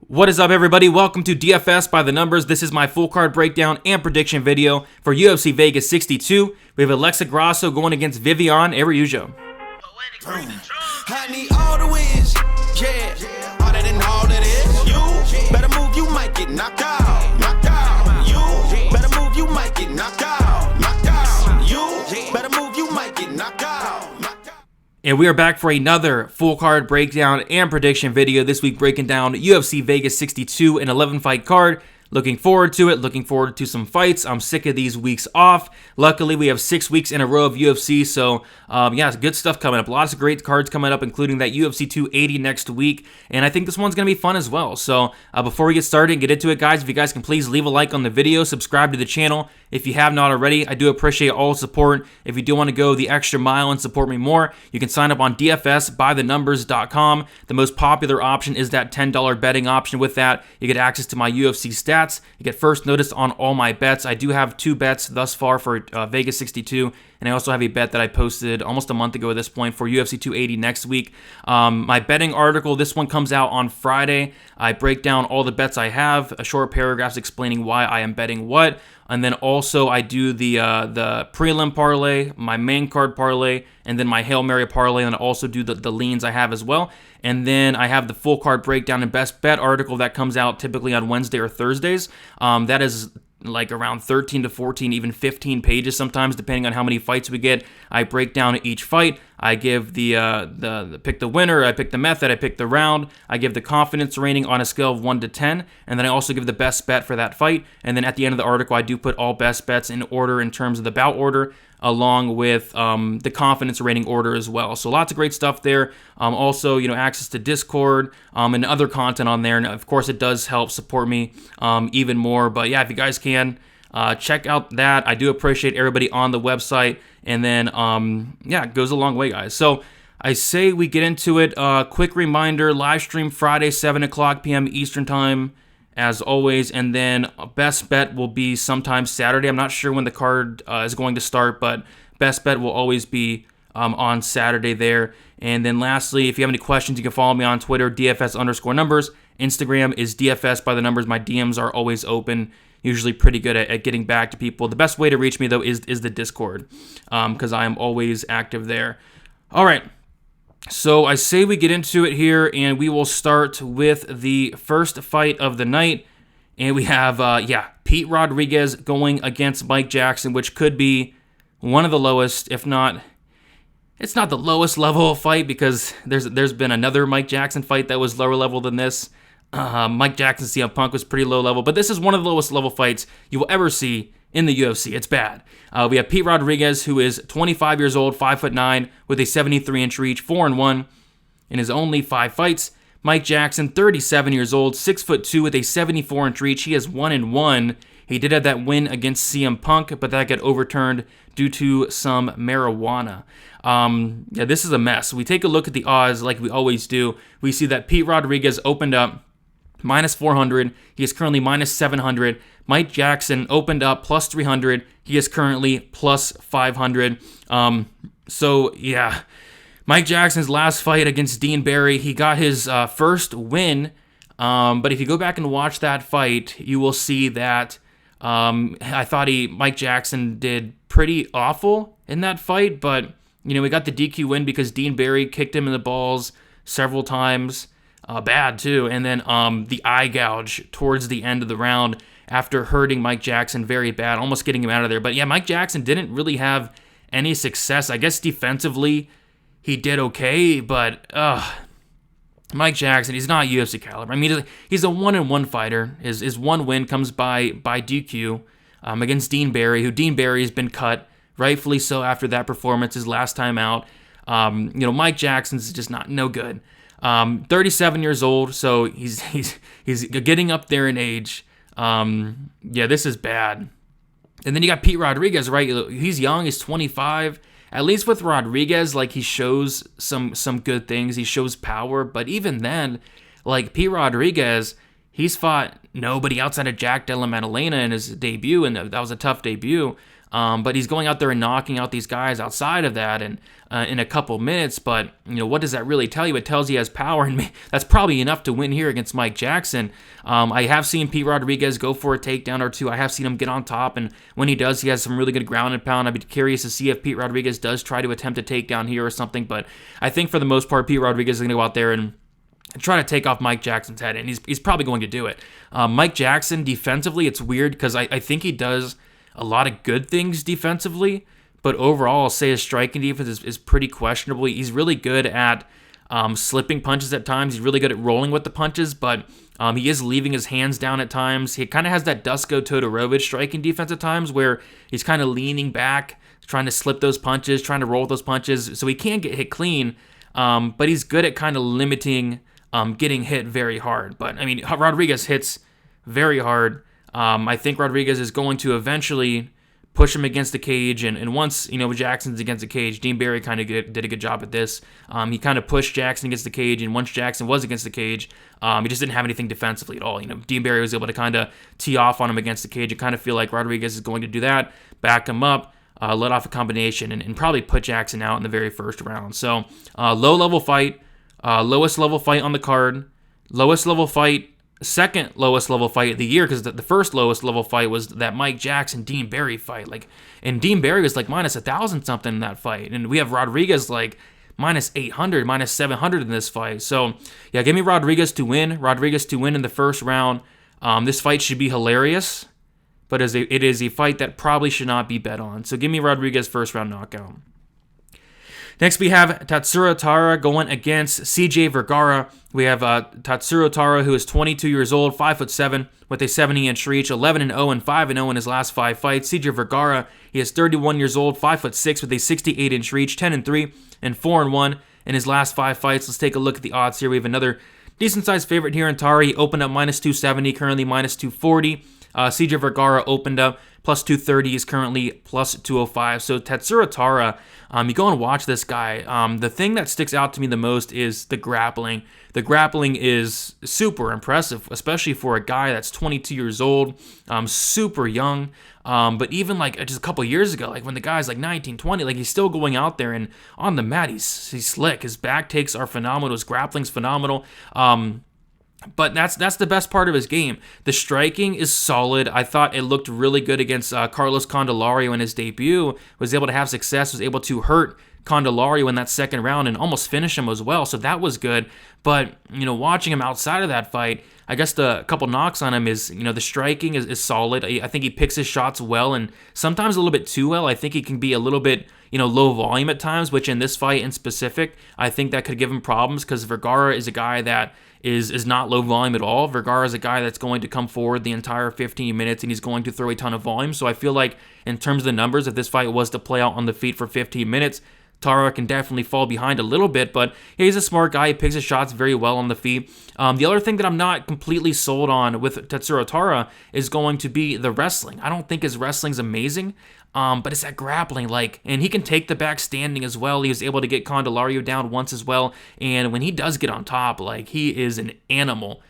What is up, everybody? Welcome to DFS by the Numbers. This is my full card breakdown and prediction video for UFC Vegas 62. We have Alexa Grasso going against Viviane Araujo. I need all the wins, yeah. Harder than all that is. You better move, you might get knocked out. Knocked out. You better move, you might get knocked out. Knocked out. You better move, you might get knocked out. Knocked out. And we are back for another full card breakdown and prediction video. This week breaking down UFC Vegas 62, an 11-fight card. Looking forward to it. Looking forward to some fights. I'm sick of these weeks off. Luckily, we have 6 weeks in a row of UFC, so yeah, good stuff coming up. Lots of great cards coming up, including that UFC 280 next week, and I think this one's going to be fun as well. So before we get started and get into it, guys, if you guys can please leave a like on the video, subscribe to the channel if you have not already. I do appreciate all support. If you do want to go the extra mile and support me more, you can sign up on dfsbythenumbers.com. The most popular option is that $10 betting option. With that, you get access to my UFC stats. You get first notice on all my bets. I do have 2 bets thus far for Vegas 62, and I also have a bet that I posted almost a month ago at this point for UFC 280 next week. My betting article, this one comes out on Friday. I break down all the bets I have, a short paragraphs explaining why I am betting what, and then also I do the prelim parlay, my main card parlay, and then my Hail Mary parlay, and I also do the leans I have as well. And then I have the full card breakdown and best bet article that comes out typically on Wednesday or Thursdays. That is like around 13 to 14, even 15 pages sometimes, depending on how many fights we get. I break down each fight. I give the pick the winner, I pick the method, I pick the round, I give the confidence rating on a scale of 1 to 10, and then I also give the best bet for that fight. And then at the end of the article, I do put all best bets in order in terms of the bout order, along with the confidence rating order as well. So lots of great stuff there. Also, access to Discord and other content on there. And of course, it does help support me even more. But yeah, if you guys can, check out that. I do appreciate everybody on the website. And then, yeah, it goes a long way, guys. So I say we get into it. Quick reminder, live stream Friday, 7 o'clock p.m. Eastern Time, as always. And then best bet will be sometime Saturday. I'm not sure when the card is going to start, but best bet will always be on Saturday there. And then lastly, if you have any questions, you can follow me on Twitter, DFS_numbers. Instagram is DFS by the numbers. My DMs are always open. Usually pretty good at getting back to people. The best way to reach me, though, is the Discord, because I am always active there. All right, so I say we get into it here, and we will start with the first fight of the night. And we have, Pete Rodriguez going against Mike Jackson, which could be one of the lowest, if not... It's not the lowest level of fight, because there's been another Mike Jackson fight that was lower level than this. Mike Jackson CM Punk was pretty low level, but this is one of the lowest level fights you will ever see in the UFC. It's bad. We have Pete Rodriguez, who is 25 years old, 5'9", with a 73-inch reach, 4-1 in his only 5 fights. Mike Jackson, 37 years old, 6'2", with a 74-inch reach. He is 1-1. He did have that win against CM Punk, but that got overturned due to some marijuana. Yeah, this is a mess. We take a look at the odds like we always do. We see that Pete Rodriguez opened up minus 400. He is currently minus 700. Mike Jackson opened up plus 300. He is currently plus 500. So, yeah. Mike Jackson's last fight against Dean Barry, he got his first win. But if you go back and watch that fight, you will see that I thought Mike Jackson did pretty awful in that fight. But, we got the DQ win because Dean Barry kicked him in the balls several times. Bad too, and then the eye gouge towards the end of the round after hurting Mike Jackson very bad, almost getting him out of there. But yeah, Mike Jackson didn't really have any success. I guess defensively he did okay, but Mike Jackson, he's not UFC caliber. I mean, he's a 1-1 fighter. His one win comes by DQ against Dean Barry, who Dean Barry has been cut, rightfully so, after that performance his last time out. Mike Jackson's just no good. 37 years old, so he's getting up there in age. Yeah, this is bad. And then you got Pete Rodriguez, right? He's young, he's 25. At least with Rodriguez, like, he shows some good things. He shows power, but even then, like, Pete Rodriguez, he's fought nobody outside of Jack Della Maddalena in his debut, and that was a tough debut. But he's going out there and knocking out these guys outside of that and in a couple minutes. But, what does that really tell you? It tells you he has power, and that's probably enough to win here against Mike Jackson. I have seen Pete Rodriguez go for a takedown or two. I have seen him get on top, and when he does, he has some really good ground and pound. I'd be curious to see if Pete Rodriguez does try to attempt a takedown here or something. But I think for the most part, Pete Rodriguez is going to go out there and try to take off Mike Jackson's head, and he's probably going to do it. Mike Jackson, defensively, it's weird because I think he does a lot of good things defensively, but overall, I'll say his striking defense is pretty questionable. He's really good at slipping punches at times. He's really good at rolling with the punches, but he is leaving his hands down at times. He kind of has that Dusko Todorovic striking defense at times where he's kind of leaning back, trying to slip those punches, trying to roll with those punches, so he can get hit clean, but he's good at kind of limiting getting hit very hard. But, Rodriguez hits very hard. I think Rodriguez is going to eventually push him against the cage, and once, Jackson's against the cage, Dean Barry kind of did a good job at this. He kind of pushed Jackson against the cage, and once Jackson was against the cage, he just didn't have anything defensively at all. Dean Barry was able to kind of tee off on him against the cage. I kind of feel like Rodriguez is going to do that, back him up, let off a combination, and probably put Jackson out in the very first round. So, low-level fight, lowest level fight on the card, lowest level fight, second lowest level fight of the year, because the first lowest level fight was that Mike Jackson Dean Barry fight, and Dean Barry was minus 1,000 something in that fight, and we have Rodriguez minus 800, minus 700 in this fight. So yeah, give me Rodriguez to win in the first round. This fight should be hilarious, but it is a fight that probably should not be bet on. So give me Rodriguez first round knockout. Next, we have Tatsuro Taira going against CJ Vergara. We have Tatsuro Taira, who is 22 years old, 5'7", with a 70-inch reach, 11-0 and 5-0 in his last 5 fights. CJ Vergara, he is 31 years old, 5'6", with a 68-inch reach, 10-3 and 4-1 in his last 5 fights. Let's take a look at the odds here. We have another decent-sized favorite here in Taira. He opened up minus 270, currently minus 240. CJ Vergara opened up plus 230, is currently plus 205. So Tatsuro Taira, you go and watch this guy. The thing that sticks out to me the most is the grappling. The grappling is super impressive, especially for a guy that's 22 years old, super young. But even just a couple years ago, when the guy's 19, 20, he's still going out there and on the mat, he's slick. His back takes are phenomenal. His grappling's phenomenal. But that's the best part of his game. The striking is solid. I thought it looked really good against Carlos Candelario in his debut. Was able to have success, was able to hurt Candelario in that second round and almost finish him as well. So that was good. But, watching him outside of that fight, I guess the couple knocks on him is, the striking is solid. I think he picks his shots well and sometimes a little bit too well. I think he can be a little bit, low volume at times, which in this fight in specific, I think that could give him problems because Vergara is a guy that is not low volume at all. Vergara is a guy that's going to come forward the entire 15 minutes and he's going to throw a ton of volume. So I feel like in terms of the numbers, if this fight was to play out on the feet for 15 minutes, Taira can definitely fall behind a little bit, but he's a smart guy. He picks his shots very well on the feet. The other thing that I'm not completely sold on with Tatsuro Taira is going to be the wrestling. I don't think his wrestling's amazing, but it's that grappling, and he can take the back standing as well. He was able to get Candelario down once as well, and when he does get on top, he is an animal.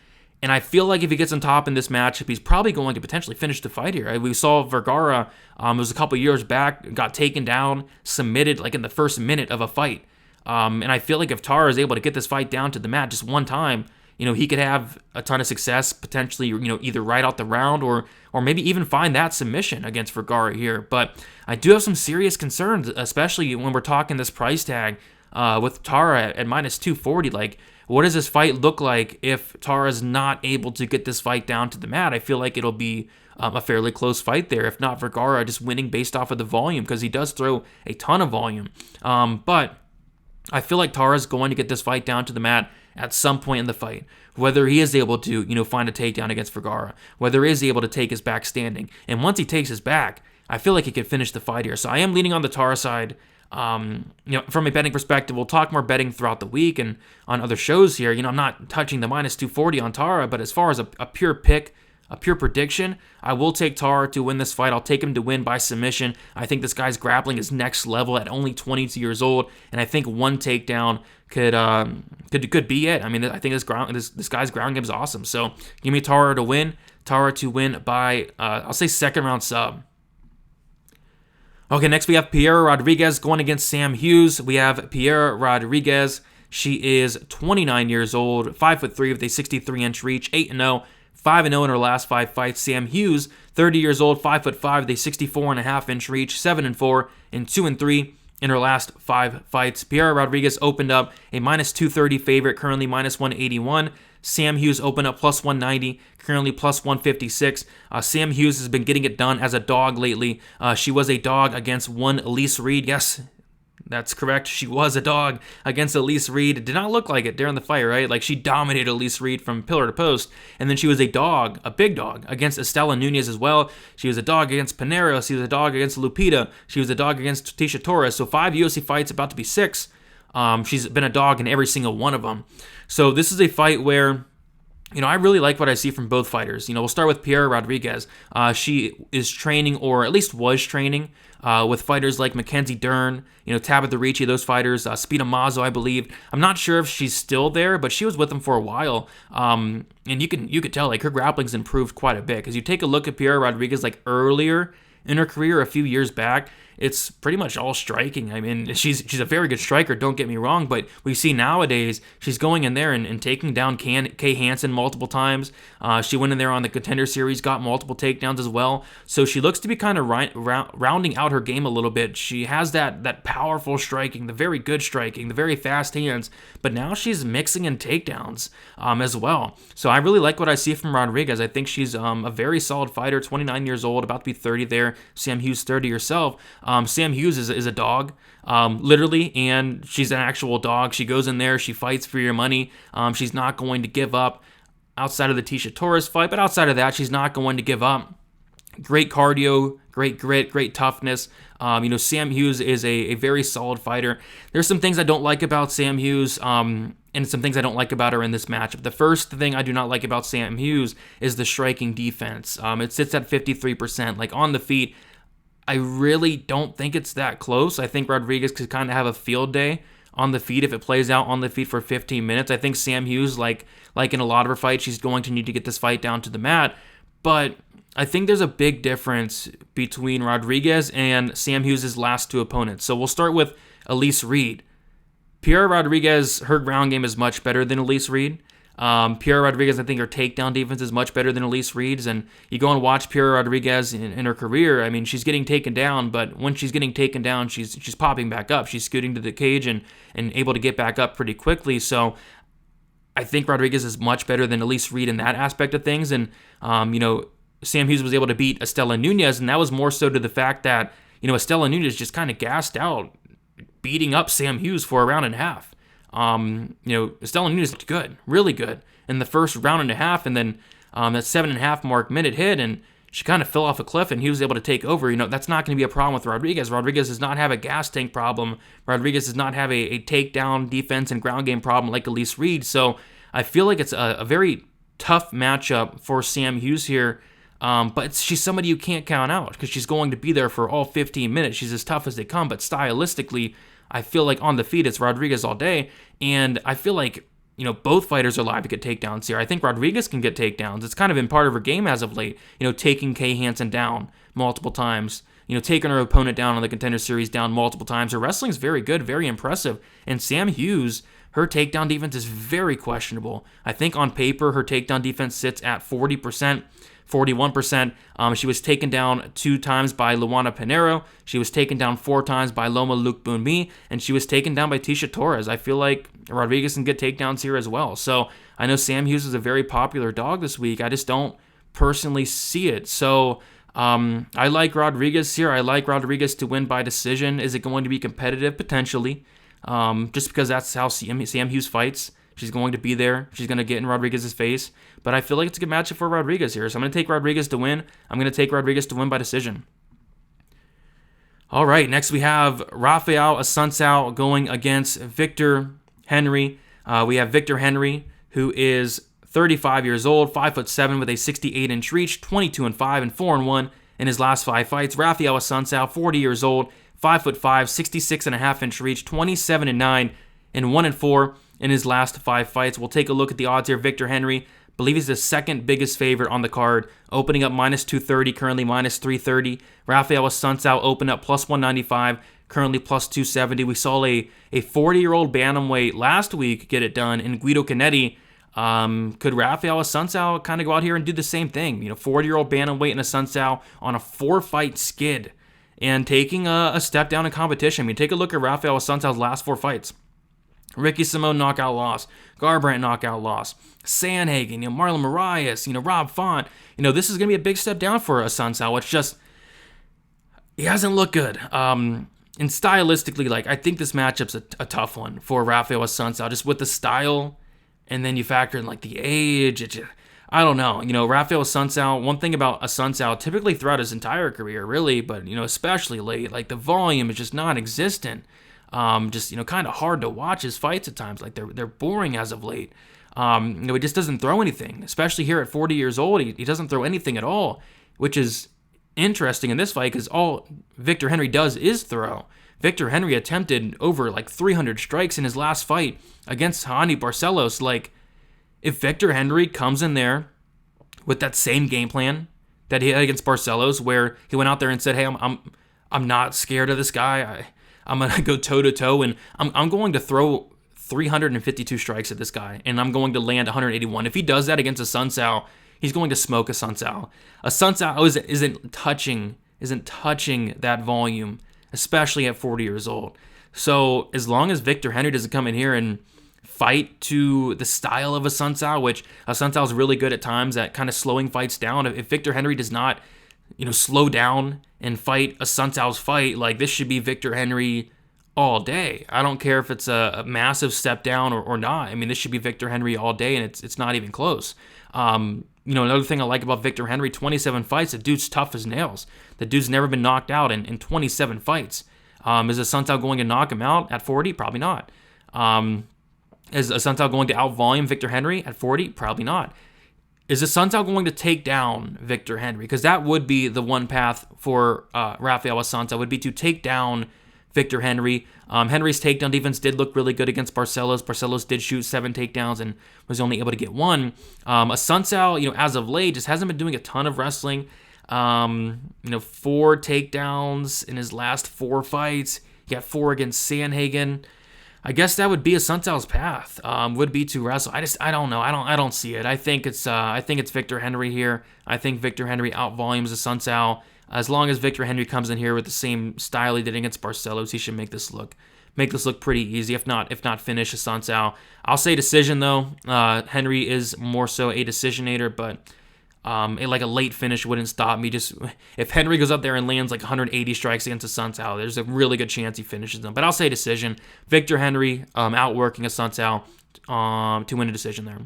And I feel like if he gets on top in this matchup, he's probably going to potentially finish the fight here. We saw Vergara, it was a couple years back, got taken down, submitted in the first minute of a fight. And I feel like if Taira is able to get this fight down to the mat just one time, he could have a ton of success, potentially, either right out the round or maybe even find that submission against Vergara here. But I do have some serious concerns, especially when we're talking this price tag with Taira at minus 240. What does this fight look like if Taira is not able to get this fight down to the mat? I feel like it'll be a fairly close fight there, if not Vergara just winning based off of the volume, because he does throw a ton of volume. But I feel like Taira is going to get this fight down to the mat at some point in the fight, whether he is able to, find a takedown against Vergara, whether he is able to take his back standing. And once he takes his back, I feel like he could finish the fight here. So I am leaning on the Taira side. From a betting perspective, we'll talk more betting throughout the week and on other shows here. I'm not touching the minus 240 on Taira, but as far as a pure pick, a pure prediction, I will take Taira to win this fight. I'll take him to win by submission. I think this guy's grappling is next level at only 22 years old, and I think one takedown could be it. I think this guy's ground game is awesome. So give me Taira to win by I'll say second round sub. Okay, next we have Piera Rodriguez going against Sam Hughes. We have Piera Rodriguez. She is 29 years old, 5'3" with a 63-inch reach, 8-0, 5-0 in her last 5 fights. Sam Hughes, 30 years old, 5'5" with a 64.5-inch reach, 7-4, and 2-3 in her last 5 fights. Piera Rodriguez opened up a -230 favorite, currently -181. Sam Hughes opened up +190, currently +156. Sam Hughes has been getting it done as a dog lately. She was a dog against one Elise Reed. Yes, that's correct. She was a dog against Elise Reed. It did not look like it during the fight, right? Like, she dominated Elise Reed from pillar to post. And then she was a dog, a big dog, against Estela Nunez as well. She was a dog against Pinero. She was a dog against Lupita. She was a dog against Tisha Torres. So 5 UFC fights, about to be 6. She's been a dog in every single one of them. So this is a fight where, I really like what I see from both fighters. We'll start with Piera Rodriguez. She is training, or at least was training, with fighters like Mackenzie Dern, Tabitha Ricci, those fighters, Spina Mazo, I believe. I'm not sure if she's still there, but she was with them for a while. And you could tell, like, her grappling's improved quite a bit. Because you take a look at Piera Rodriguez, like, earlier in her career, a few years back, it's pretty much all striking. I mean, she's a very good striker, don't get me wrong, but we see nowadays she's going in there and taking down Kay Hansen multiple times. She went in there on the Contender Series, got multiple takedowns as well. So she looks to be kind of rounding out her game a little bit. She has that powerful striking, the very good striking, the very fast hands, but now she's mixing in takedowns as well. So I really like what I see from Rodriguez. I think she's a very solid fighter, 29 years old, about to be 30 there. Sam Hughes, 30 herself. Sam Hughes is a dog, literally, and she's an actual dog. She goes in there, she fights for your money. She's not going to give up outside of the Tisha Torres fight, but outside of that, she's not going to give up. Great cardio, great grit, great toughness. Sam Hughes is a very solid fighter. There's some things I don't like about Sam Hughes, and some things I don't like about her in this matchup. The first thing I do not like about Sam Hughes is the striking defense. It sits at 53%. Like, on the feet, I really don't think it's that close. I think Rodriguez could kind of have a field day on the feet if it plays out on the feet for 15 minutes. I think Sam Hughes, like in a lot of her fights, she's going to need to get this fight down to the mat. But I think there's a big difference between Rodriguez and Sam Hughes' last 2 opponents. So we'll start with Elise Reed. Piera Rodriguez, her ground game is much better than Elise Reed. Piera Rodriguez, I think her takedown defense is much better than Elise Reed's, and you go and watch Piera Rodriguez in her career. I mean, she's getting taken down, but when she's getting taken down, she's popping back up. She's scooting to the cage and able to get back up pretty quickly. So I think Rodriguez is much better than Elise Reed in that aspect of things. And Sam Hughes was able to beat Estela Nunez, and that was more so to the fact that Estela Nunez just kind of gassed out, beating up Sam Hughes for a round and a half. Estela Nunez looked good, really good in the first round and a half, and then that 7.5 mark minute hit, and she kind of fell off a cliff, and he was able to take over. That's not going to be a problem with Rodriguez. Rodriguez does not have a gas tank problem. Rodriguez does not have a takedown defense and ground game problem like Elise Reed. So I feel like it's a very tough matchup for Sam Hughes here. But she's somebody you can't count out because she's going to be there for all 15 minutes. She's as tough as they come, but stylistically, I feel like on the feet, it's Rodriguez all day. And I feel like, both fighters are live to get takedowns here. I think Rodriguez can get takedowns. It's kind of been part of her game as of late, taking Kay Hansen down multiple times, taking her opponent down on the Contender Series down multiple times. Her wrestling's very good, very impressive. And Sam Hughes, her takedown defense is very questionable. I think on paper, her takedown defense sits at 40%. 41%. She was taken down 2 times by Luana Pinero. She was taken down 4 times by Loma Lukbunmi, and she was taken down by Tisha Torres. I feel like Rodriguez can get takedowns here as well. So I know Sam Hughes is a very popular dog this week. I just don't personally see it. So I like Rodriguez here. I like Rodriguez to win by decision. Is it going to be competitive? Potentially. Just because that's how Sam Hughes fights. She's going to be there. She's going to get in Rodriguez's face. But I feel like it's a good matchup for Rodriguez here. So I'm going to take Rodriguez to win. I'm going to take Rodriguez to win by decision. All right, next we have Raphael Assuncao going against Victor Henry. We have Victor Henry, who is 35 years old, 5'7" with a 68-inch reach, 22-5 and 4-1 in his last 5 fights. Raphael Assuncao, 40 years old, 5'5", 66.5-inch reach, 27-9 and 1-4 in his last 5 fights. We'll take a look at the odds here. Victor Henry, believe he's the second biggest favorite on the card, opening up minus 230, currently minus 330. Raphael Assuncao opened up plus 195, currently plus 270. We saw a 40-year-old bantamweight last week get it done in Guido Canetti. Could Raphael Assuncao kind of go out here and do the same thing? 40-year-old bantamweight and Assuncao on a 4-fight skid and taking a step down in competition. Take a look at Raphael Assuncao's last 4 fights. Ricky Simone knockout loss, Garbrandt knockout loss, Sanhagen, Marlon Moraes, Rob Font. This is going to be a big step down for Assuncao. It's just, he hasn't looked good. And stylistically, I think this matchup's a tough one for Raphael Assuncao, just with the style, and then you factor in the age. I don't know. Raphael Assuncao, one thing about Assuncao, typically throughout his entire career, really, but especially late, the volume is just non-existent. Kind of hard to watch his fights at times. They're boring as of late. He just doesn't throw anything, especially here at 40 years old. He doesn't throw anything at all, which is interesting in this fight because all Victor Henry does is throw. Victor Henry attempted over 300 strikes in his last fight against Hani Barcelos. If Victor Henry comes in there with that same game plan that he had against Barcelos, where he went out there and said, "Hey, I'm not scared of this guy. I'm gonna go toe to toe, and I'm going to throw 352 strikes at this guy, and I'm going to land 181." If he does that against Assuncao, he's going to smoke Assuncao. Assuncao isn't touching that volume, especially at 40 years old. So as long as Victor Henry doesn't come in here and fight to the style of Assuncao, which Assuncao is really good at times at kind of slowing fights down. If Victor Henry does not, slow down and fight Assuncao's fight, this should be Victor Henry all day. I don't care if it's a massive step down or not. This should be Victor Henry all day, and it's not even close. Another thing I like about Victor Henry, 27 fights, the dude's tough as nails. The dude's never been knocked out in 27 fights. Is Assuncao going to knock him out at 40? Probably not. Is Assuncao going to out-volume Victor Henry at 40? Probably not. Is Assuncao going to take down Victor Henry? Because that would be the one path for Raphael Assuncao, would be to take down Victor Henry. Henry's takedown defense did look really good against Barcelos. Barcelos did shoot 7 takedowns and was only able to get 1. Assuncao, as of late, just hasn't been doing a ton of wrestling. 4 takedowns in his last 4 fights. He got 4 against Sanhagen. I guess that would be Assuncao's path. Would be to wrestle. I don't know. I don't see it. I think it's Victor Henry here. I think Victor Henry outvolumes Assuncao. As long as Victor Henry comes in here with the same style he did against Barcelos, he should make this look pretty easy. If not finish Assuncao. I'll say decision though. Henry is more so a decisionator, but a late finish wouldn't stop me. Just if Henry goes up there and lands 180 strikes against Assuncao, there's a really good chance he finishes them. But I'll say decision. Victor Henry outworking Assuncao to win a decision there.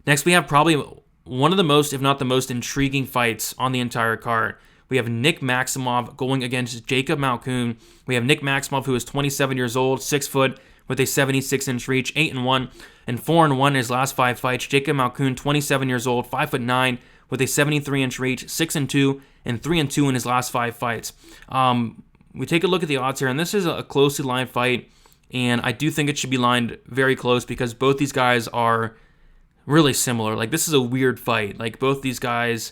Next, we have probably one of the most, if not the most, intriguing fights on the entire card. We have Nick Maximov going against Jacob Malkoun. We have Nick Maximov, who is 27 years old, 6 foot, with a 76-inch reach, 8-1, and 4-1 in his last 5 fights. Jacob Malkoun, 27 years old, 5'9", with a 73-inch reach, 6-2, and 3-2 in his last 5 fights. We take a look at the odds here, and this is a closely lined fight, and I do think it should be lined very close because both these guys are really similar. This is a weird fight. Both these guys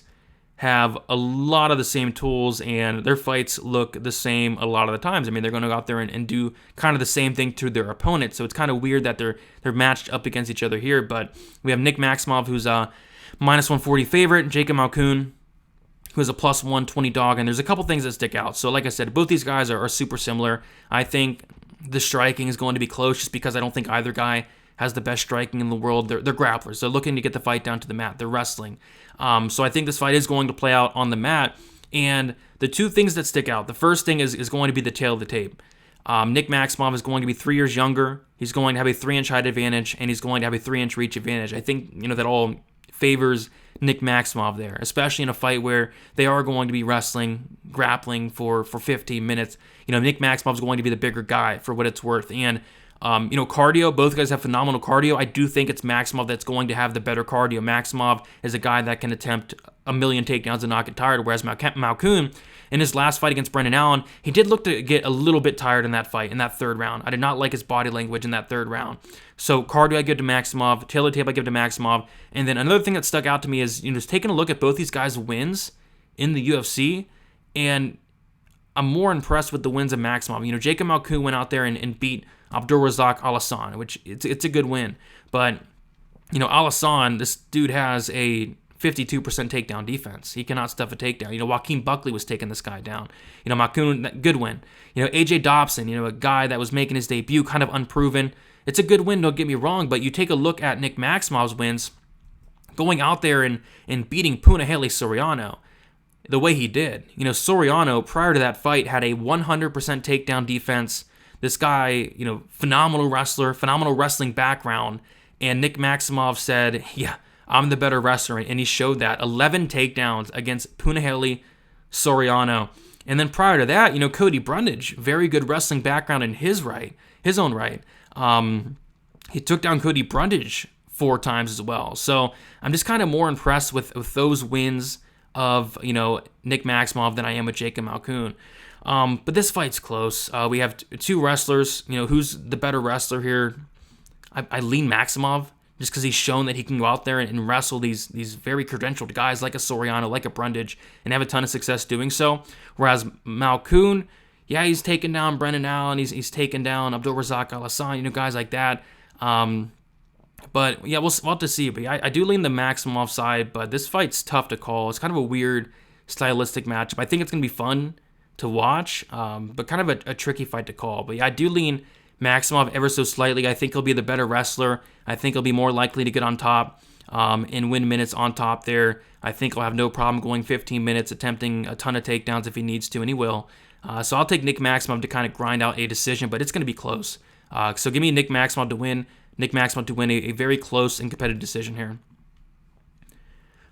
have a lot of the same tools, and their fights look the same a lot of the times. They're going to go out there and do kind of the same thing to their opponent, so it's kind of weird that they're matched up against each other here. But we have Nick Maximov, who's a minus 140 favorite, Jacob Malkoun, who is a plus 120 dog, and there's a couple things that stick out. So like I said, both these guys are super similar. I think the striking is going to be close just because I don't think either guy has the best striking in the world. They're grapplers. They're looking to get the fight down to the mat. They're wrestling. So I think this fight is going to play out on the mat. And the two things that stick out, the first thing is going to be the tail of the tape. Nick Maximov is going to be 3 years younger. He's going to have a 3-inch height advantage, and he's going to have a 3-inch reach advantage. I think that all favors Nick Maximov there, especially in a fight where they are going to be wrestling, grappling for 15 minutes. Nick Maximov is going to be the bigger guy for what it's worth. And Cardio, both guys have phenomenal cardio. I do think it's Maximov that's going to have the better cardio. Maximov is a guy that can attempt a million takedowns and not get tired, whereas Malkoun, in his last fight against Brendan Allen, he did look to get a little bit tired in that fight, in that third round. I did not like his body language in that third round. So cardio I give to Maximov, tailor tape I give to Maximov, and then another thing that stuck out to me is, just taking a look at both these guys' wins in the UFC, and I'm more impressed with the wins of Maximov. Jacob Malkoun went out there and beat Abdulrazak Alassane, which it's a good win. But, Alassane, this dude has a 52% takedown defense. He cannot stuff a takedown. Joaquin Buckley was taking this guy down. Malkoun, good win. AJ Dobson, a guy that was making his debut, kind of unproven. It's a good win, don't get me wrong, but you take a look at Nick Maximov's wins, going out there and beating Punahele Soriano the way he did. Soriano, prior to that fight, had a 100% takedown defense. This guy, phenomenal wrestler, phenomenal wrestling background, and Nick Maximov said, yeah, I'm the better wrestler, and he showed that. 11 takedowns against Punahele Soriano. And then prior to that, Cody Brundage, very good wrestling background in his own right. He took down Cody Brundage 4 times as well. So I'm just kind of more impressed with those wins of, Nick Maximov than I am with Jacob Malkoun. But this fight's close. We have two wrestlers. Who's the better wrestler here? I lean Maximov, just because he's shown that he can go out there and wrestle these very credentialed guys like a Soriano, like a Brundage, and have a ton of success doing so. Whereas Malkoun, yeah, he's taken down Brendan Allen, he's taken down Abdulrazak Alassane, guys like that. But yeah, we'll have to see. But I do lean the Maximov side, but this fight's tough to call. It's kind of a weird stylistic matchup. I think it's going to be fun to watch, but kind of a tricky fight to call. But yeah, I do lean Maximov ever so slightly. I think he'll be the better wrestler. I think he'll be more likely to get on top and win minutes on top there. I think he'll have no problem going 15 minutes, attempting a ton of takedowns if he needs to, and he will. So I'll take Nick Maximov to kind of grind out a decision, but it's going to be close. So give me Nick Maximov to win. Nick Maximov to win a very close and competitive decision here.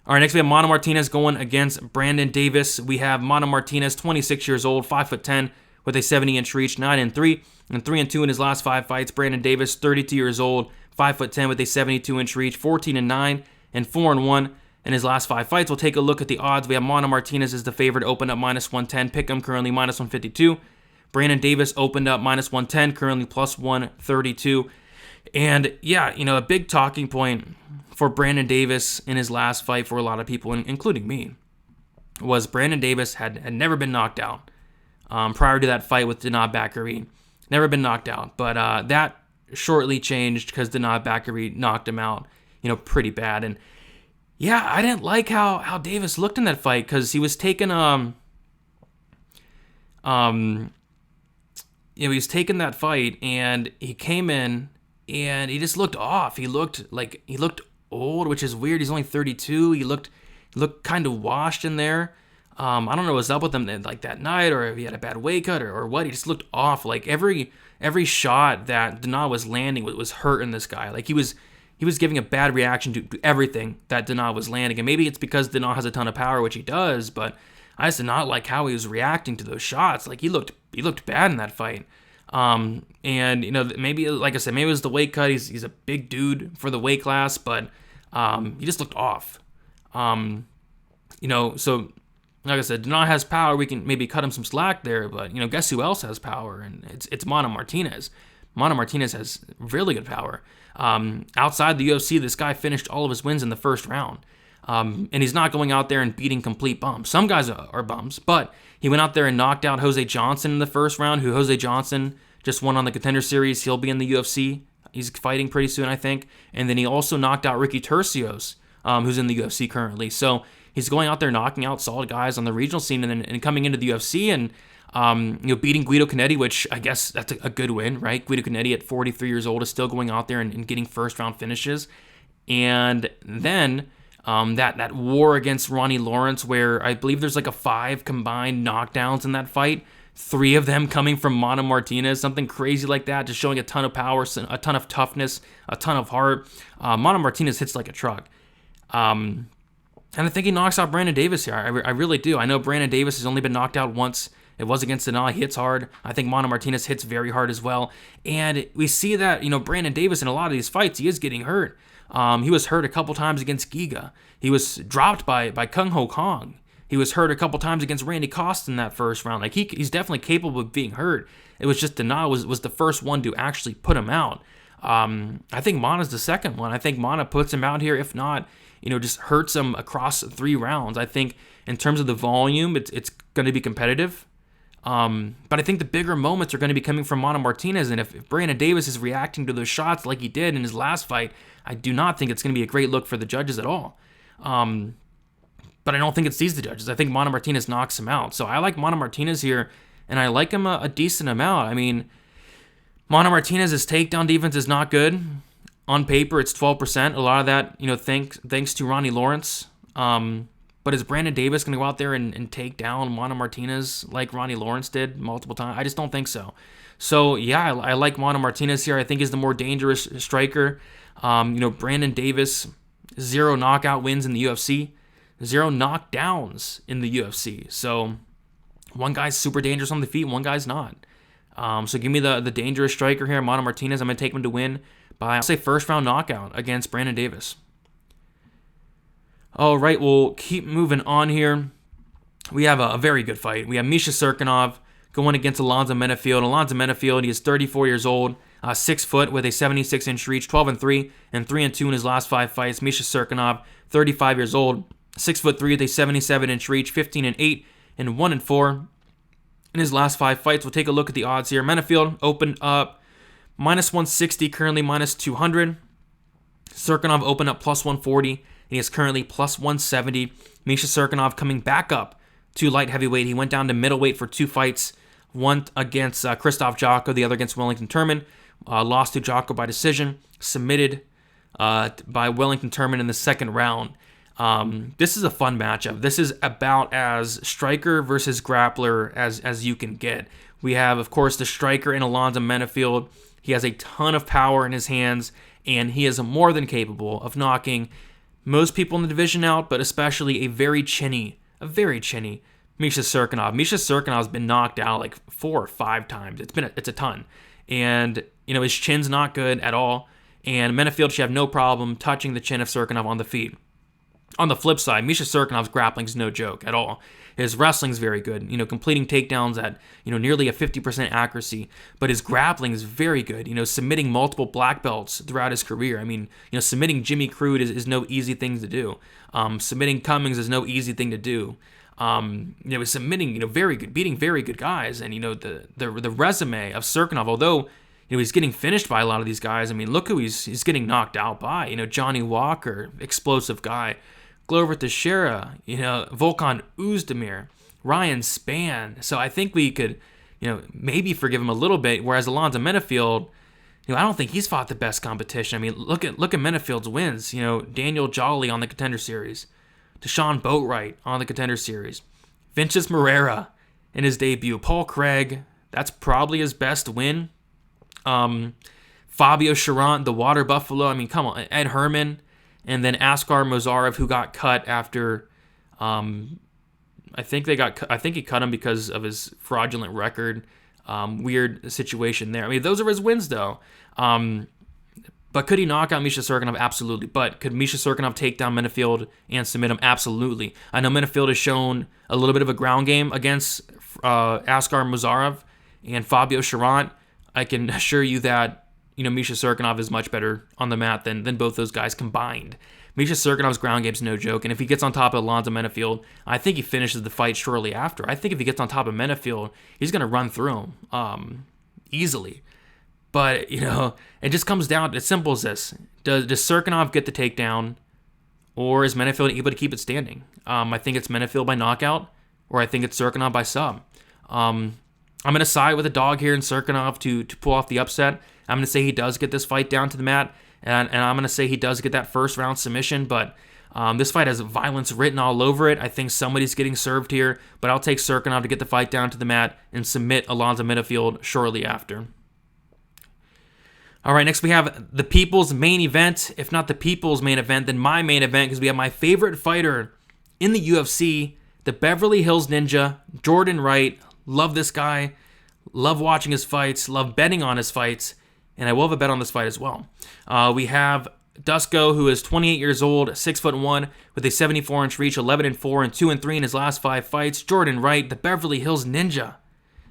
All right, next we have Mano Martinez going against Brandon Davis. We have Mano Martinez, 26 years old, 5'10", with a 70-inch reach, 9-3, and 3-2 in his last 5 fights. Brandon Davis, 32 years old, 5'10", with a 72-inch reach, 14-9, and 4-1 in his last 5 fights. We'll take a look at the odds. We have Mano Martinez as the favorite, opened up -110. Pick'em currently -152. Brandon Davis opened up -110, currently +132. And yeah, a big talking point for Brandon Davis in his last fight for a lot of people, including me, was Brandon Davis had never been knocked out prior to that fight with Danaa Bakary. Never been knocked out, but that shortly changed because Danaa Bakary knocked him out, pretty bad. And yeah, I didn't like how Davis looked in that fight, because he was taking he was taking that fight, and he came in and he just looked off. He looked old, which is weird. He's only 32. He looked kind of washed in there. I don't know what was up with him like that night, or if he had a bad weight cut or what. He just looked off. Like every shot that Danaa was landing was hurting this guy. Like he was giving a bad reaction to everything that Danaa was landing. And maybe it's because Danaa has a ton of power, which he does, but I just did not like how he was reacting to those shots. Like he looked bad in that fight. And maybe, like I said, maybe it was the weight cut. He's a big dude for the weight class, but he just looked off. So like I said, Danaa has power. We can maybe cut him some slack there, but guess who else has power? And it's Mano Martinez. Mano Martinez has really good power. Outside the UFC, this guy finished all of his wins in the first round. And he's not going out there and beating complete bums. Some guys are bums, but he went out there and knocked out Jose Johnson in the first round, who Jose Johnson just won on the Contender Series. He'll be in the UFC. He's fighting pretty soon, I think. And then he also knocked out Ricky Tercios, who's in the UFC currently. So he's going out there knocking out solid guys on the regional scene, and coming into the UFC and beating Guido Canetti, which I guess that's a good win, right? Guido Canetti at 43 years old is still going out there and getting first round finishes. And then that war against Ronnie Lawrence, where I believe there's like 5 combined knockdowns in that fight, 3 of them coming from Mano Martinez, something crazy like that, just showing a ton of power, a ton of toughness, a ton of heart. Mano Martinez hits like a truck. And I think he knocks out Brandon Davis here. I really do. I know Brandon Davis has only been knocked out once It was against Sanaa. He hits hard. I think Mana Martinez hits very hard as well. And we see that, Brandon Davis in a lot of these fights, he is getting hurt. He was hurt a couple times against Giga. He was dropped by Kung Ho Kong. He was hurt a couple times against Randy Costa in that first round. Like, he's definitely capable of being hurt. It was just Dana was the first one to actually put him out. I think Mana's the second one. I think Mana puts him out here. If not, just hurts him across 3 rounds. I think in terms of the volume, it's going to be competitive. But I think the bigger moments are going to be coming from Mana Martinez. And if Brandon Davis is reacting to those shots like he did in his last fight, I do not think it's going to be a great look for the judges at all. But I don't think it sees the judges. I think Mana Martinez knocks him out. So I like Mana Martinez here, and I like him a decent amount. I mean, Mana Martinez's takedown defense is not good. On paper, it's 12%. A lot of that, thanks to Ronnie Lawrence. But is Brandon Davis going to go out there and take down Mana Martinez like Ronnie Lawrence did multiple times? I just don't think so. So, yeah, I like Mana Martinez here. I think he's the more dangerous striker. Brandon Davis, 0 knockout wins in the UFC. 0 knockdowns in the UFC. So one guy's super dangerous on the feet, one guy's not. So give me the dangerous striker here, Mana Martinez. I'm going to take him to win by, I'll say, first round knockout against Brandon Davis. All right, we'll keep moving on here. We have a very good fight. We have Misha Cirkunov going against Alonzo Menifield. Alonzo Menifield, he is 34 years old, 6 foot with a 76-inch reach, 12-3, and 3-2 in his last 5 fights. Misha Cirkunov, 35 years old, 6'3" with a 77-inch reach, 15-8, and 1-4 in his last 5 fights. We'll take a look at the odds here. Menifield opened up -160, currently -200. Cirkunov opened up +140, and he is currently +170. Misha Cirkunov coming back up to light heavyweight. He went down to middleweight for 2 fights, one against Krzysztof Jotko, the other against Wellington Turman. Lost to Jotko by decision, submitted by Wellington Turman in the second round. This is a fun matchup. This is about as striker versus grappler as you can get. We have, of course, the striker in Alonzo Menifield. He has a ton of power in his hands, and he is more than capable of knocking most people in the division out, but especially a very chinny Misha Cirkunov. Misha Cirkunov's been knocked out like 4 or 5 times. It's a ton. And, his chin's not good at all. And Menifield should have no problem touching the chin of Cirkunov on the feet. On the flip side, Misha Cirkunov's grappling's no joke at all. His wrestling's very good, completing takedowns at, nearly a 50% accuracy. But his grappling is very good, submitting multiple black belts throughout his career. I mean, submitting Jimmy Crude is no easy thing to do. Submitting Cummings is no easy thing to do. Submitting, very good, beating very good guys. And, the resume of Cirkunov, although, he's getting finished by a lot of these guys. I mean, look who he's getting knocked out by. Johnny Walker, explosive guy. Glover Teixeira, Volkan Oezdemir, Ryan Spann. So I think we could, maybe forgive him a little bit. Whereas Alonzo Menifield, I don't think he's fought the best competition. I mean, look at Menifield's wins. Daniel Jolly on the Contender Series, Deshaun Boatwright on the Contender Series, Vinicius Moreira in his debut, Paul Craig. That's probably his best win. Fabio Charant, the Water Buffalo. I mean, come on, Ed Herman. And then Askar Mozarev, who got cut after, I think he cut him because of his fraudulent record. Weird situation there. I mean, those are his wins, though. But could he knock out Misha Cirkunov? Absolutely. But could Misha Cirkunov take down Menifield and submit him? Absolutely. I know Menifield has shown a little bit of a ground game against Askar Mozarev and Fabio Charant. I can assure you that Misha Cirkunov is much better on the mat than both those guys combined. Misha Cirkunov's ground game's no joke, and if he gets on top of Alonzo Menifield, I think he finishes the fight shortly after. I think if he gets on top of Menifield, he's going to run through him easily. But, it just comes down to as simple as this. Does Cirkunov get the takedown, or is Menifield able to keep it standing? I think it's Menifield by knockout, or I think it's Cirkunov by sub. I'm going to side with a dog here in Cirkunov to pull off the upset. I'm going to say he does get this fight down to the mat, and I'm going to say he does get that first round submission, but this fight has violence written all over it. I think somebody's getting served here, but I'll take Cirkunov to get the fight down to the mat and submit Alonzo Menifield shortly after. All right, next we have the people's main event. If not the people's main event, then my main event, because we have my favorite fighter in the UFC, the Beverly Hills Ninja, Jordan Wright, Love this guy. Love watching his fights. Love betting on his fights. And I will have a bet on this fight as well. We have Dusko, who is 28 years old, 6'1", with a 74-inch reach, 11-4 and 2-3 in his last 5 fights. Jordan Wright, the Beverly Hills Ninja,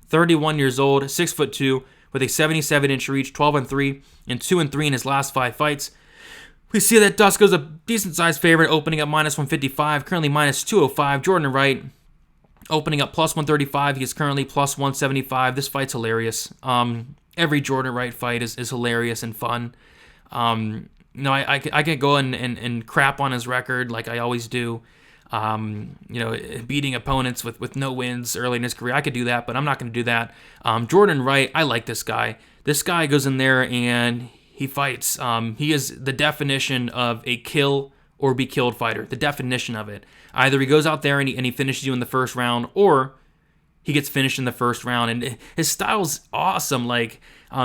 31 years old, 6'2", with a 77-inch reach, 12-3 and 2-3 in his last 5 fights. We see that Dusko's a decent-sized favorite, opening up -155, currently -205. Jordan Wright opening up +135. He is currently +175. This fight's hilarious. Every Jordan Wright fight is hilarious and fun. I can go and crap on his record like I always do. Beating opponents with no wins early in his career. I could do that, but I'm not going to do that. Jordan Wright, I like this guy. This guy goes in there and he fights. He is the definition of a kill or be killed fighter. The definition of it. Either he goes out there and he finishes you in the first round, or he gets finished in the first round. And his style's awesome. Like,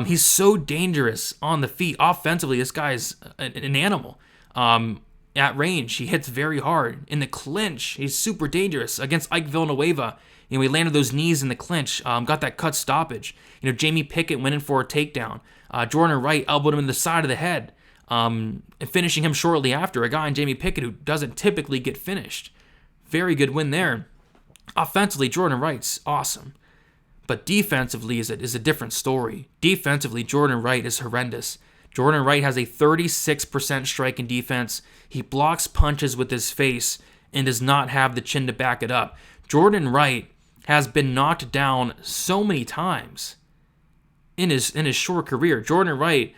he's so dangerous on the feet. Offensively, this guy's an animal. At range, he hits very hard. In the clinch, he's super dangerous. Against Ike Villanueva, he landed those knees in the clinch, got that cut stoppage. Jamie Pickett went in for a takedown. Jordan Wright elbowed him in the side of the head, and finishing him shortly after. A guy in Jamie Pickett who doesn't typically get finished. Very good win there. Offensively, Jordan Wright's awesome. But defensively is a different story. Defensively, Jordan Wright is horrendous. Jordan Wright has a 36% strike in defense. He blocks punches with his face and does not have the chin to back it up. Jordan Wright has been knocked down so many times in his short career. Jordan Wright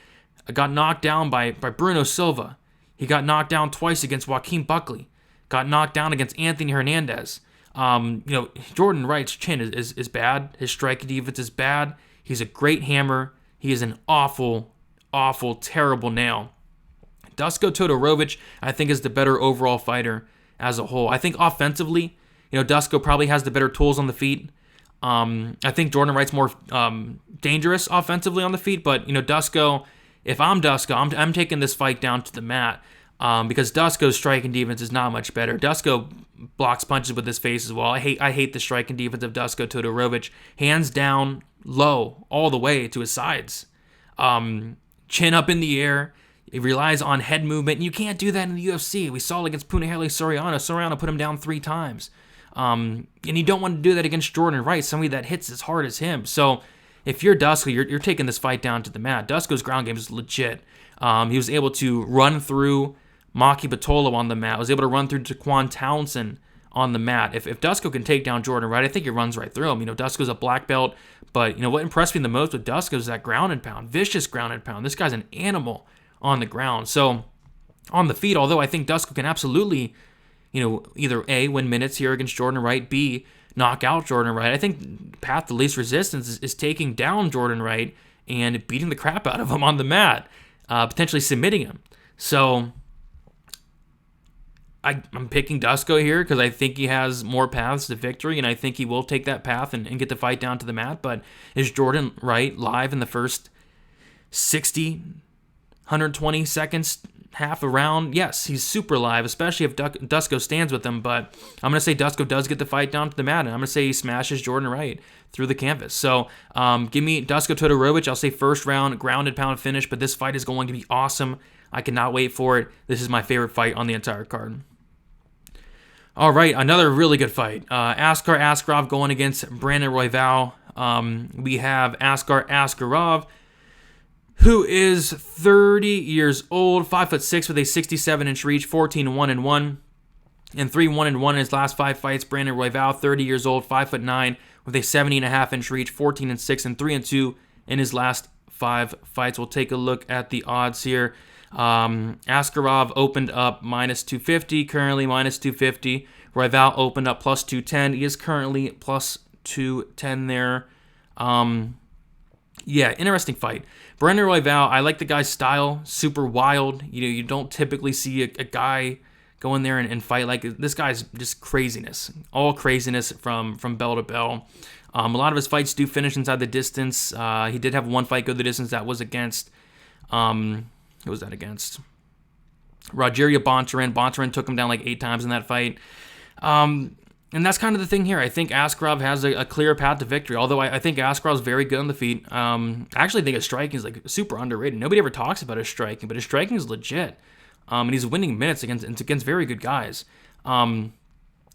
got knocked down by Bruno Silva. He got knocked down twice against Joaquin Buckley. Got knocked down against Anthony Hernandez. Jordan Wright's chin is bad. His strike defense is bad. He's a great hammer. He is an awful, terrible nail. Dusko Todorovic, I think, is the better overall fighter as a whole. I think offensively, Dusko probably has the better tools on the feet. I think Jordan Wright's more dangerous offensively on the feet, but Dusko, if I'm Dusko, I'm taking this fight down to the mat. Because Dusko's striking defense is not much better. Dusko blocks punches with his face as well. I hate the striking defense of Dusko Todorovic. Hands down, low, all the way to his sides. Chin up in the air. He relies on head movement. And you can't do that in the UFC. We saw it against Punahele Soriano. Soriano put him down 3 times. And you don't want to do that against Jordan Wright, somebody that hits as hard as him. So if you're Dusko, you're taking this fight down to the mat. Dusko's ground game is legit. He was able to run through Maki Batolo on the mat. Was able to run through Jaquan Townsend on the mat. If Dusko can take down Jordan Wright, I think he runs right through him. Dusko's a black belt, but what impressed me the most with Dusko is that ground and pound, vicious ground and pound. This guy's an animal on the ground. So on the feet, although I think Dusko can absolutely, either A, win minutes here against Jordan Wright, B, knock out Jordan Wright. I think path to least resistance is taking down Jordan Wright and beating the crap out of him on the mat, potentially submitting him. So I'm picking Dusko here because I think he has more paths to victory, and I think he will take that path and get the fight down to the mat. But is Jordan Wright live in the first 60, 120 seconds, half a round? Yes, he's super live, especially if Dusko stands with him. But I'm going to say Dusko does get the fight down to the mat, and I'm going to say he smashes Jordan Wright through the canvas. So give me Dusko Todorovic. I'll say first round, grounded pound finish, but this fight is going to be awesome. I cannot wait for it. This is my favorite fight on the entire card. All right, another really good fight. Askar Askarov going against Brandon Royval. We have Askar Askarov, who is 30 years old, 5'6" with a 67-inch reach, 14-1-1, and 3-1-1 in his last 5 fights. Brandon Royval, 30 years old, 5'9", with a 70.5-inch reach, 14-6, and 3-2 in his last 5 fights. We'll take a look at the odds here. Askarov opened up -250, currently -250. Royval opened up +210. He is currently +210 there. Interesting fight. Brandon Royval, I like the guy's style, super wild. You don't typically see a guy go in there and fight like this. Guy's just craziness, all craziness from bell to bell. A lot of his fights do finish inside the distance. He did have one fight go the distance that was against. Who was that against? Rogerio Bontorin. Bontorin took him down like 8 times in that fight. And that's kind of the thing here. I think Askarov has a clear path to victory, although I think Askarov's very good on the feet. I actually think his striking is like super underrated. Nobody ever talks about his striking, but his striking is legit. And he's winning minutes against very good guys.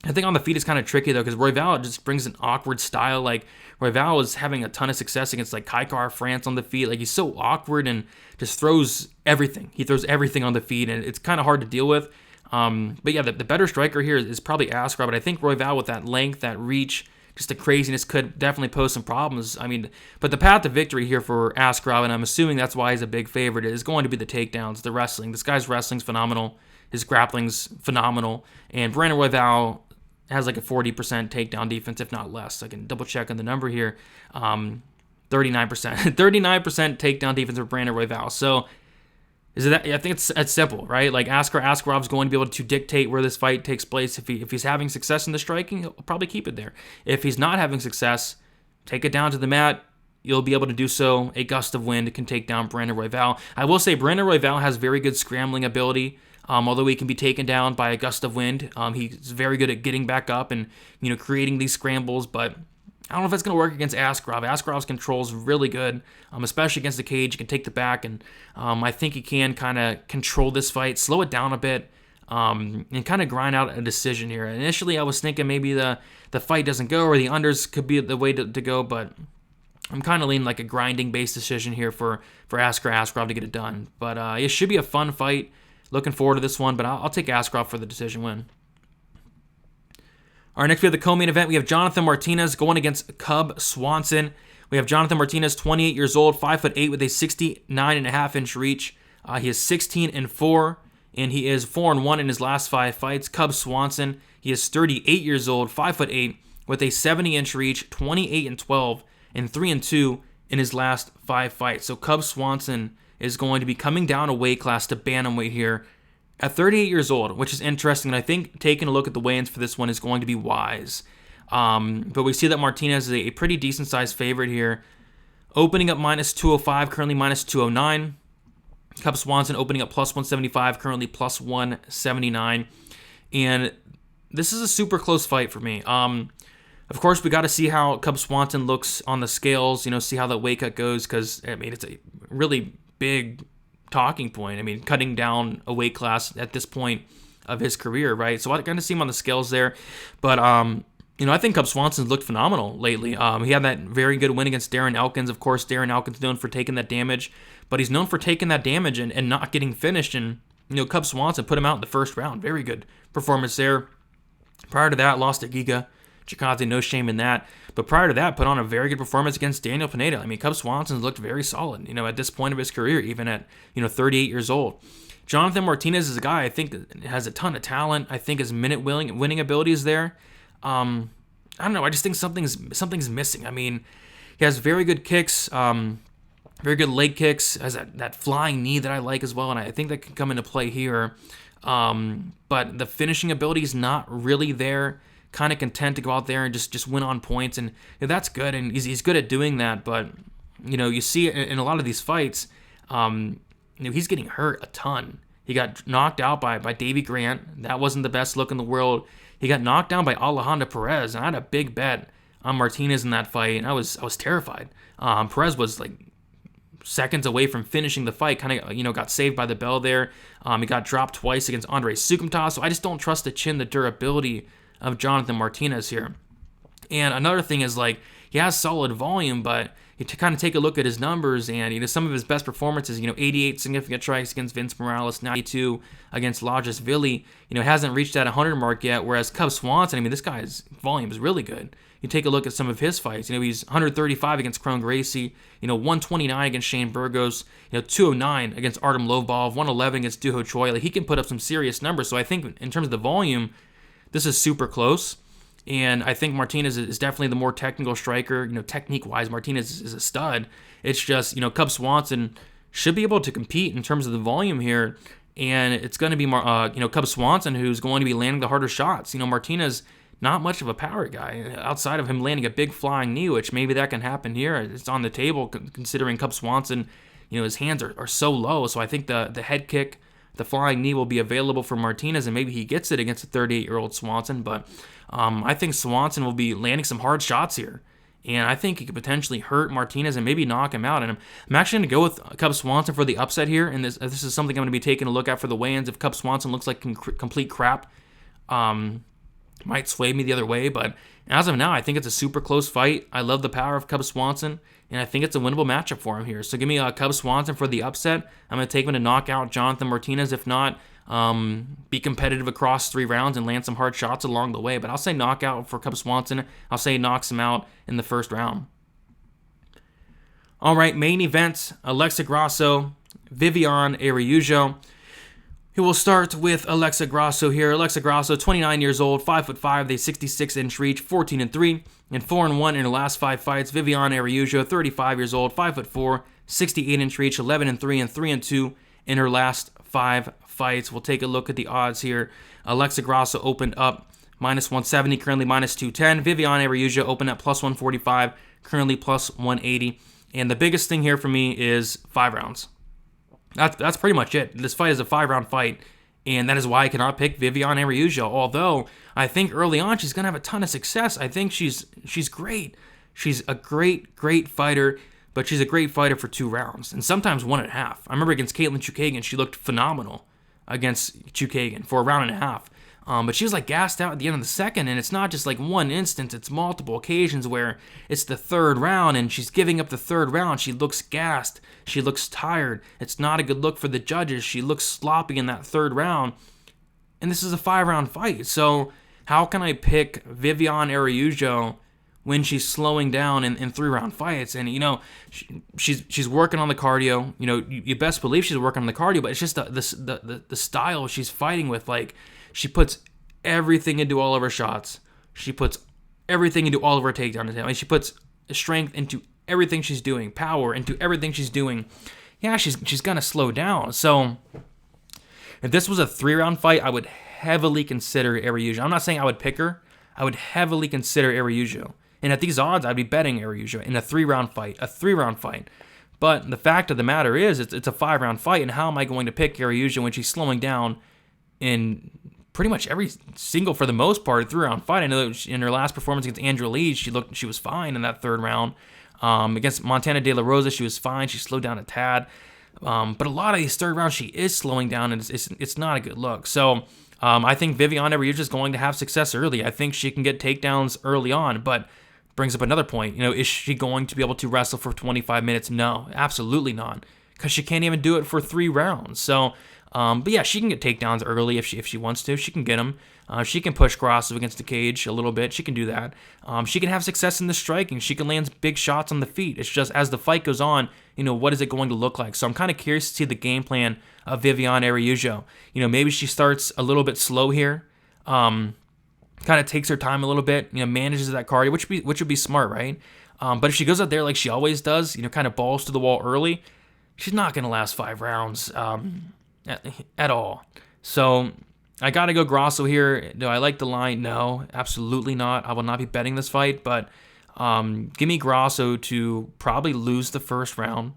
I think on the feet is kind of tricky, though, because Royval just brings an awkward style. Like, Royval is having a ton of success against, like, Kaikar France on the feet. Like, he's so awkward and just throws everything. He throws everything on the feet, and it's kind of hard to deal with. But yeah, the better striker here is probably Askarov, but I think Royval with that length, that reach, just the craziness could definitely pose some problems. I mean, but the path to victory here for Askarov, and I'm assuming that's why he's a big favorite, is going to be the takedowns, the wrestling. This guy's wrestling's phenomenal. His grappling's phenomenal. And Brandon Royval has like a 40% takedown defense, if not less. I can double check on the number here. 39%. 39% takedown defense for Brandon Royval. So is it that? I think it's simple, right? Like Askarov's going to be able to dictate where this fight takes place. If he's having success in the striking, he'll probably keep it there. If he's not having success, take it down to the mat. You'll be able to do so. A gust of wind can take down Brandon Royval. I will say Brandon Royval has very good scrambling ability. Although he can be taken down by a gust of wind, he's very good at getting back up and creating these scrambles. But I don't know if it's going to work against Askarov. Askarov's control is really good, especially against the cage. He can take the back, and I think he can kind of control this fight, slow it down a bit, and kind of grind out a decision here. Initially, I was thinking maybe the fight doesn't go, or the unders could be the way to go, but I'm kind of leaning like a grinding-based decision here for Askarov to get it done. But it should be a fun fight. Looking forward to this one, but I'll take Askarov for the decision win. All right, next we have the co-main event. We have Jonathan Martinez going against Cub Swanson. We have Jonathan Martinez, 28 years old, 5'8", with a 69.5-inch reach. He is 16-4, and he is 4-1 in his last 5 fights. Cub Swanson, he is 38 years old, 5'8", with a 70-inch reach, 28-12, and 3-2 in his last 5 fights. So Cub Swanson is going to be coming down a weight class to bantamweight here at 38 years old, which is interesting. And I think taking a look at the weigh-ins for this one is going to be wise. But we see that Martinez is a pretty decent-sized favorite here. Opening up minus 205, currently minus 209. Cub Swanson opening up plus 175, currently plus 179. And this is a super close fight for me. Of course, we got to see how Cub Swanson looks on the scales, see how that weight cut goes, because, I mean, it's a really big talking point. I mean, cutting down a weight class at this point of his career, right? So I kind of see him on the scales there. But, I think Cub Swanson's looked phenomenal lately. He had that very good win against Darren Elkins. Of course, Darren Elkins known for taking that damage, but he's known for taking that damage and not getting finished. And, Cub Swanson put him out in the first round. Very good performance there. Prior to that, lost to Giga Chikadze, no shame in that. But prior to that, put on a very good performance against Daniel Pineda. I mean, Cub Swanson's looked very solid, at this point of his career, even at, 38 years old. Jonathan Martinez is a guy I think has a ton of talent. I think his winning ability is there. I don't know. I just think something's missing. I mean, he has very good kicks, very good leg kicks, has that flying knee that I like as well, and I think that can come into play here. But the finishing ability is not really there. Kind of content to go out there and just win on points, and that's good, and he's good at doing that. But you see in a lot of these fights, he's getting hurt a ton. He got knocked out by Davey Grant. That wasn't the best look in the world. He got knocked down by Alejandro Perez, and I had a big bet on Martinez in that fight, and I was terrified. Perez was like seconds away from finishing the fight. Kind of got saved by the bell there. He got dropped twice against Andrei Cirkunov, so I just don't trust the durability of Jonathan Martinez here. And another thing is, like, he has solid volume, but you kind of take a look at his numbers, and some of his best performances, 88 significant strikes against Vince Morales, 92 against Lajas Vili, hasn't reached that 100 mark yet, whereas Cub Swanson, I mean, this guy's volume is really good. You take a look at some of his fights, he's 135 against Kron Gracie, 129 against Shane Burgos, 209 against Artem Lobov, 111 against Duho Choi. Like, he can put up some serious numbers, so I think in terms of the volume, this is super close, and I think Martinez is definitely the more technical striker. Technique-wise, Martinez is a stud. It's just, Cub Swanson should be able to compete in terms of the volume here, and it's going to be, Cub Swanson who's going to be landing the harder shots. Martinez, not much of a power guy, outside of him landing a big flying knee, which maybe that can happen here. It's on the table, considering Cub Swanson, his hands are so low, so I think the head kick, the flying knee will be available for Martinez, and maybe he gets it against a 38-year-old Swanson. But I think Swanson will be landing some hard shots here. And I think he could potentially hurt Martinez and maybe knock him out. And I'm actually going to go with Cub Swanson for the upset here. And this is something I'm going to be taking a look at for the weigh-ins. If Cub Swanson looks like complete crap, might sway me the other way. But as of now, I think it's a super close fight. I love the power of Cub Swanson, and I think it's a winnable matchup for him here. So give me Cub Swanson for the upset. I'm going to take him to knock out Jonathan Martinez. If not, be competitive across 3 rounds and land some hard shots along the way. But I'll say knockout for Cub Swanson. I'll say he knocks him out in the first round. All right, main event, Alexa Grasso, Viviane Araujo. We will start with Alexa Grasso here. Alexa Grasso, 29 years old, 5'5", they 66-inch reach, 14-3, and 4-1 in her last 5 fights. Viviane Araujo, 35 years old, 5'4", 68-inch reach, 11-3, and 3-2 in her last 5 fights. We'll take a look at the odds here. Alexa Grasso opened up -170, currently -210. Viviane Araujo opened up +145, currently +180. And the biggest thing here for me is 5 rounds. That's pretty much it. This fight is a 5-round fight, and that is why I cannot pick Viviane Araujo. Although I think early on she's gonna have a ton of success. I think she's great. She's a great fighter, but she's a great fighter for 2 rounds and sometimes 1.5. I remember against Caitlin Chukagian, she looked phenomenal against Chukagian for a round and a half. But she was like gassed out at the end of the second, and it's not just like one instance, it's multiple occasions where it's the 3rd round and she's giving up the 3rd round. She looks gassed. She looks tired. It's not a good look for the judges. She looks sloppy in that 3rd round. And this is a 5-round fight. So how can I pick Viviane Araujo when she's slowing down in 3-round fights? And, you know, she's working on the cardio. You know, you best believe she's working on the cardio, but it's just the style she's fighting with. Like, she puts everything into all of her shots. She puts everything into all of her takedowns. I mean, she puts strength into everything she's doing, power into everything she's doing. Yeah, she's gonna slow down. So if this was a 3-round fight, I would heavily consider Araujo. I'm not saying I would pick her. I would heavily consider Araujo. And at these odds, I'd be betting Araujo in a 3-round fight. But the fact of the matter is, it's a 5-round fight, and how am I going to pick Araujo when she's slowing down in pretty much every single, for the most part, 3-round fight? I know that in her last performance against Andrea Lee, she was fine in that 3rd round. Against Montana De La Rosa, she was fine. She slowed down a tad. But a lot of these 3rd rounds, she is slowing down, and it's not a good look. So I think Viviane Araujo is going to have success early. I think she can get takedowns early on, but brings up another point. You know, is she going to be able to wrestle for 25 minutes? No, absolutely not, because she can't even do it for 3 rounds. So, but yeah, she can get takedowns early if she wants to. She can get them. She can push Grasso against the cage a little bit. She can do that. She can have success in the striking. She can land big shots on the feet. It's just as the fight goes on, you know, what is it going to look like? So I'm kind of curious to see the game plan of Viviane Araujo. You know, maybe she starts a little bit slow here. Kind of takes her time a little bit. You know, manages that cardio, which would be smart, right? But if she goes out there like she always does, you know, kind of balls to the wall early, she's not going to last 5 rounds at all. So I got to go Grasso here. Do I like the line? No, absolutely not. I will not be betting this fight, but give me Grasso to probably lose the 1st round,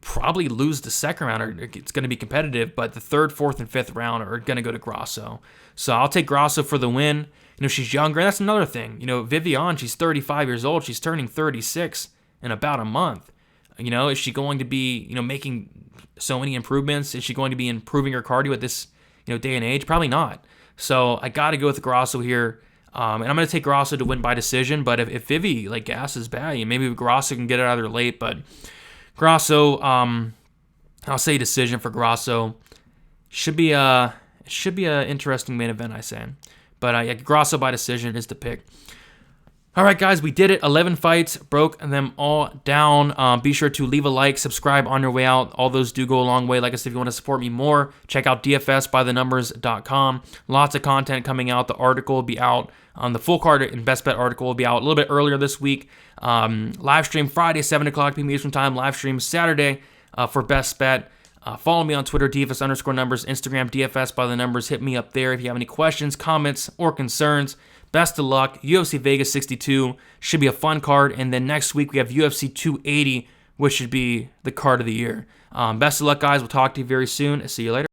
probably lose the 2nd round, or it's going to be competitive, but the 3rd, 4th, and 5th round are going to go to Grasso. So I'll take Grasso for the win. You know, she's younger. That's another thing. You know, Viviane, she's 35 years old. She's turning 36 in about a month. You know, is she going to be, you know, making so many improvements? Is she going to be improving her cardio at this, you know, day and age? Probably not. So I got to go with Grasso here. And I'm going to take Grasso to win by decision. But if Vivi, like, gasses bad, maybe Grasso can get it out of there late. But Grasso, I'll say decision for Grasso. Should be a interesting main event, I say. But yeah, Grasso by decision is the pick. All right, guys, we did it. 11 fights, broke them all down. Be sure to leave a like, subscribe on your way out. All those do go a long way. Like I said, if you want to support me more, check out dfsbythenumbers.com. Lots of content coming out. The article will be out. The full card and best bet article will be out a little bit earlier this week. Live stream Friday, 7 o'clock p.m. Eastern time. Live stream Saturday for best bet. Follow me on Twitter, DFS_numbers, Instagram, DFS by the numbers. Hit me up there if you have any questions, comments, or concerns. Best of luck. UFC Vegas 62 should be a fun card. And then next week we have UFC 280, which should be the card of the year. Best of luck, guys. We'll talk to you very soon. See you later.